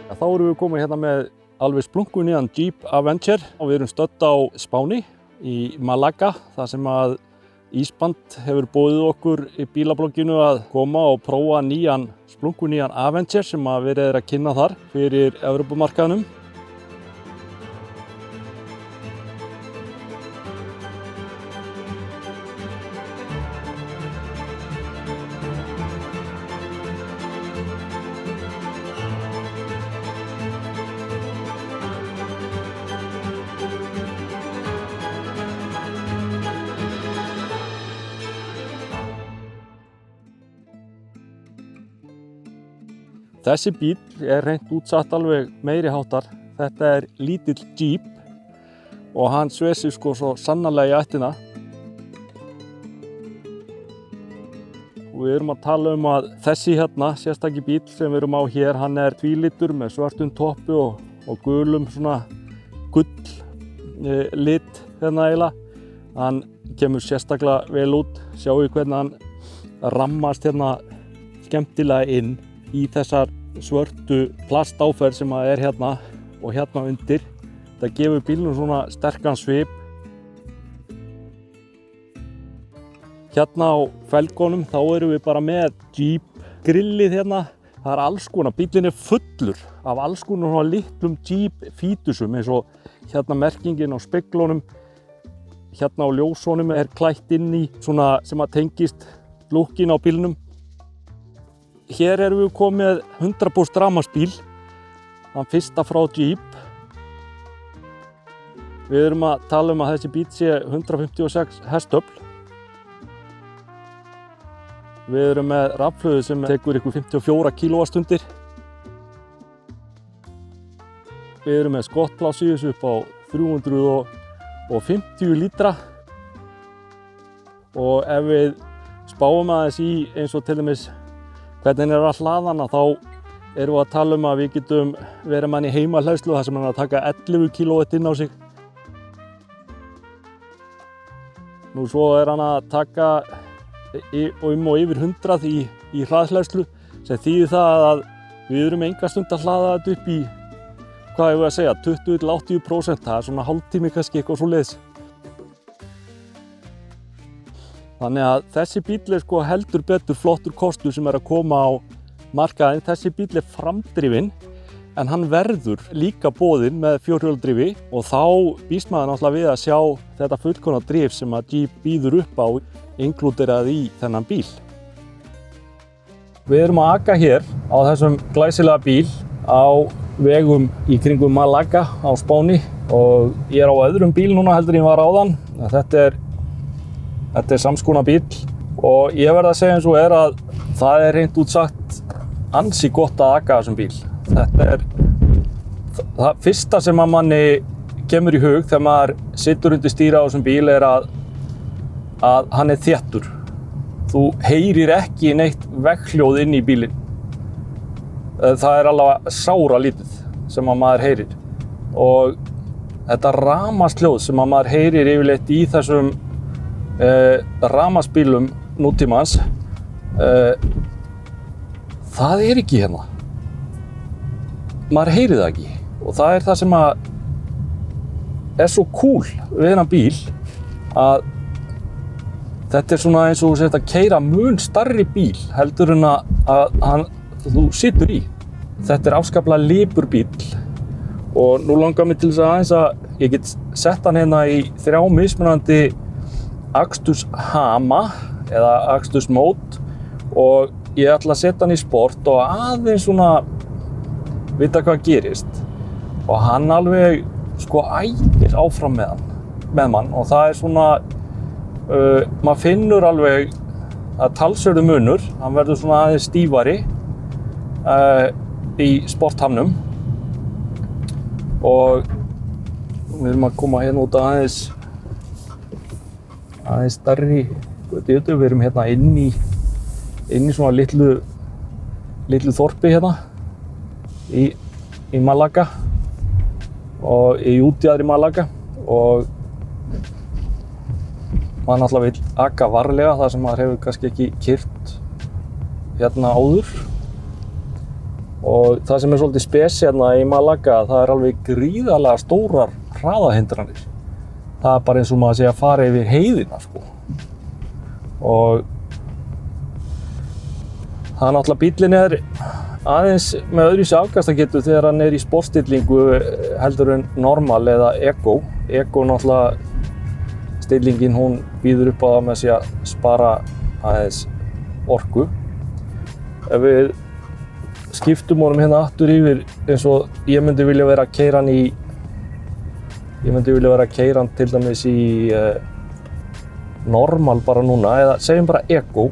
Þá erum við komin hérna með alveg splunkunýjan Jeep Avenger og við erum stödd á Spáni í Malaga, þar sem að Ísband hefur boðið okkur í bílablogginu að koma og prófa splunkunýjan Avenger sem að verið að kynna þar fyrir Evrópumarkaðnum. Þessi bíl er hreint útsatt alveg meiri háttar. Þetta er lítill Jeep og hann sver sig sko svo sannarlega í ættina. Og við erum að tala að þessi hérna, sérstaki bíl sem við erum á hér, hann er tvílitur með svörtum toppi og gulum svona gull lit hérna eiginlega. Hann kemur sérstaklega vel út. Sjáu hvernig hann rammast hérna skemmtilega inn í þessar svörtu plastáferð sem er hérna og hérna undir. Það gefur bílnum svona sterkan svip. Hérna á felgunum þá erum við bara með Jeep grillið hérna. Það er alls konar, bílinn er fullur af alls konar svona litlum Jeep fítusum eins og hérna merkingin á speglunum. Hérna á ljósunum er klætt inn í svona sem að tengist lúkkin á bílnum. Hér erum við komið 100% rafmagnsbíl, þann fyrsta frá Jeep. Við erum að tala að þessi bíl sé 156 hestöfl. Við erum með rafhlöðu sem tekur ykkur 54 kWh. Við erum með skottpláss í þessu upp á 350 lítra. Og ef við spáum aðeins í eins og til dæmis hvernig er að hlaða hana, þá erum við að tala að við getum verið mann í heimahleðslu þar sem hann er að taka 11 kW inn á sig. Nú svo er hann að taka og yfir 100 í hraðhleðslu sem þýðir það að við erum enga stund að hlaða þetta upp í, hvað ég vil að segja, 20–80%. Það er svona hálftími kannski eitthvað svoleiðis. Þannig að þessi bíll er sko heldur betur flottur kostur sem er að koma á markaðinn. Þessi bíll er framdrifinn en hann verður líka boðinn með fjórhjóladrifi og þá býst maður náttúrulega við að sjá þetta fullkomna drif sem að Jeep býður upp á inklúderað í þennan bíl. Við erum að aka hér á þessum glæsilega bíl á vegum í kringum Malaga á Spáni og ég er á öðrum bíl núna heldur en ég var áðan. Þetta er samskonar bíl og ég verð að segja eins og að það er hreint út sagt ansi gott að aka þessum bíl. Þetta er það fyrsta sem að manni kemur í hug þegar maður situr undir stýri á þessum bíl er að hann er þéttur. Þú heyrir ekki neitt vegghljóð inn í bílinn. Það er alveg sára lítið sem að maður heyrir. Og þetta rafmagnshljóð sem að maður heyrir yfirleitt í þessum rafmagnsbílum nútímans, það er ekki hérna. Maður heyrir það ekki og það er það sem að er svo cool við þennan bíl að þetta er svona eins og þú sért að keyra mun stærri bíl heldur en að þú situr í. Þetta er afskaplega lipur bíl og nú langar mig til þess aðeins að ég get sett hann hérna í 3 mismunandi aksturshama eða akstursmót og ég ætla að setja hann í sport og aðeins svona vita hvað gerist og hann alveg sko ægir áfram með mann og það er svona maður finnur alveg að talsverður munur, hann verður svona aðeins stífari í sporthamnum og við erum að koma hérna út aðeins stærri, við erum hérna inn í svona litlu þorpi hérna í Malaga og í útjaðri Malaga og maður náttúrulega vill aka varlega þar sem maður hefur kannski ekki keyrt hérna áður Og það sem svolítið spes hérna í Malaga, það alveg gríðarlega stórar hraðahindranir. Það bara eins og maður sé að fara yfir heiðina, sko. Og það náttúrulega bíllinn aðeins með öðruvísi afkastagetu þegar hann í sportstillingu heldur en normal eða Eco. Eco náttúrulega stillingin, hún býður upp á það með að spara aðeins orku. Ef við skiptum honum hérna aftur yfir eins og ég myndi vilja vera að keyra hann til dæmis í normal bara núna, eða segjum bara Eco.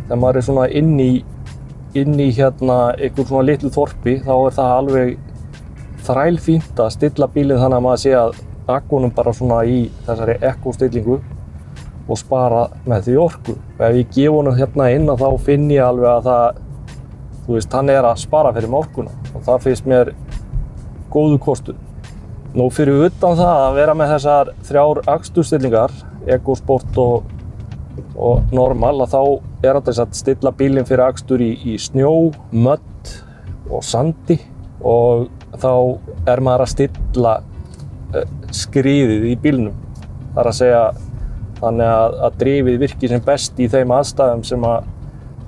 Þegar maður svona inn í hérna einhver svona litlu þorpi, þá það alveg þrælfínt að stilla bílinn þannig að maður sé að akkunum bara svona í þessari Eco stillingu og spara með því orku. Ef ég gef honum hérna inn þá finn ég alveg að það, þú veist, hann að spara fyrir mig orkuna og það finnst mér góðu kostur. Nú fyrir utan það að vera með þessar 3 aksturstillingar, Eco Sport og normal, að þá þetta að stilla bílinn fyrir akstur í snjó, mödd og sandi og þá maður að stilla skriðið í bílnum. Það að segja þannig að drifið virki sem best í þeim aðstæðum sem að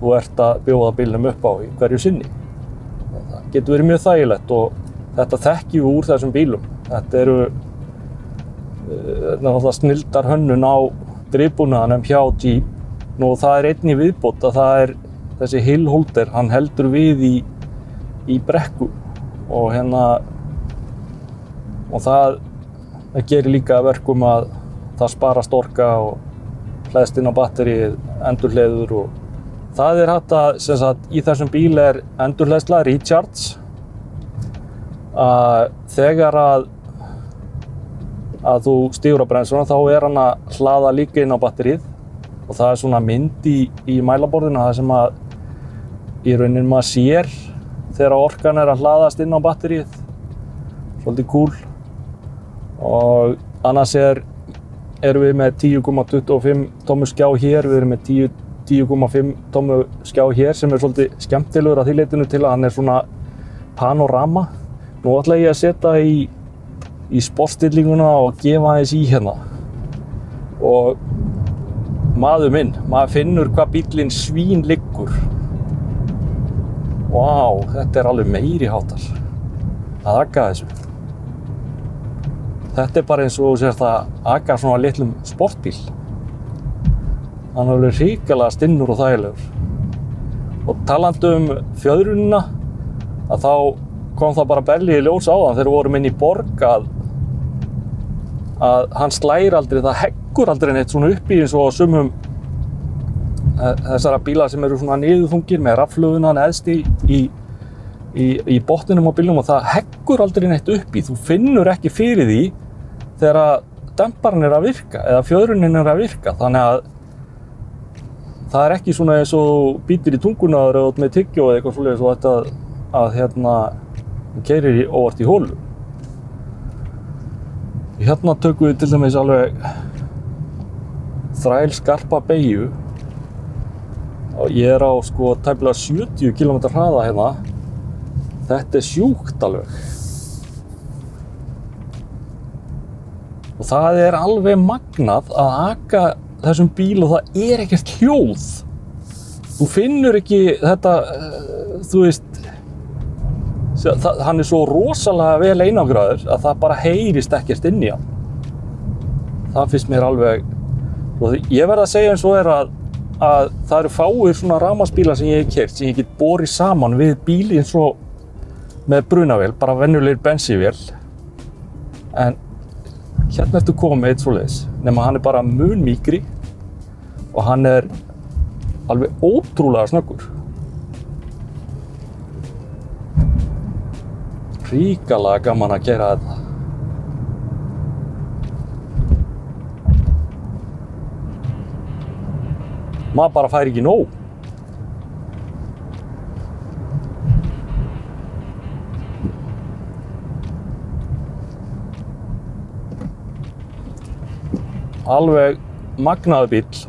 þú ert að bjóða bílnum upp á í hverju sinni. Það getur verið mjög þægilegt og þetta þekkjum við úr þessum bílum. Þetta náttúrulega snilldar hönnun á drifbúnaðinum hjá Jeep. Nú það einnig viðbót að það þessi hill holder, hann heldur við í brekku og og það gerir líka verkum að það sparast orka og hleðst inn á batterið, endurhleður og það hægt að, sem sagt, í þessum bíl endurhleðsla, recharge. Þegar að þú stígur á bremsuna þá hann að hlaða líka inn á batterið og það svona mynd í mælaborðinu, það sem að í rauninni maður sér þegar orkan að hlaðast inn á batterið. Svolítið cool. Og annars erum við með 10,25 tommu skjá hér, við erum með 10,5 tommu skjá hér sem svolítið skemmtilegur að því leytinu til að hann svona panorama. Nú ætla ég að setja í sportstillinguna og gefa aðeins í hérna. Og maður minn, maður finnur hvað bíllinn svínliggur. Vá, þetta alveg meiri háttar að aga þessu. Þetta bara eins og þú sést að aga svona litlum sportbíl. Hann alveg hrikalega stinnur og þægilegur. Og talandi fjöðrunina, að þá kom það bara belli í ljós áðan þegar við vorum inn í borg að hann slægir aldrei, það heggur aldrei neitt svona upp í eins og sumum þessara bíla sem eru svona niðurþungir með rafhlöðuna neðst í botninum á bílnum og það heggur aldrei neitt upp í. Þú finnur ekki fyrir því þegar demparinn að virka eða fjöðrunin að virka, þannig að það ekki svona eins og bítir í tungunaður eða með tyggjó eða eitthvað svoleiðis og þetta að keyrir óvart í hólu. Hérna tökum við til dæmis alveg þræl skarpa beygju og ég á sko tæplega 70 km hraða hérna. Þetta sjúkt alveg. Og það alveg magnað að aka þessum bíl og það ekkert hljóð. Þú finnur ekki þetta, þú veist, hann svo rosalega vel einangraður að það bara heyrist ekkert inn í hann. Það finnst mér alveg, ég verð að segja eins og að það eru fáir svona rafmagnsbílar sem ég hef keyrt sem ég get borið saman við bíl eins og með brunavél, bara venjulegir bensínvél. En hérna ertu komið eitt svoleiðis, nema hann bara mun mýkri og hann alveg ótrúlega snöggur. Hrikalega gaman að gera þetta. Maður bara fær ekki nóg. Alveg magnaður bíll.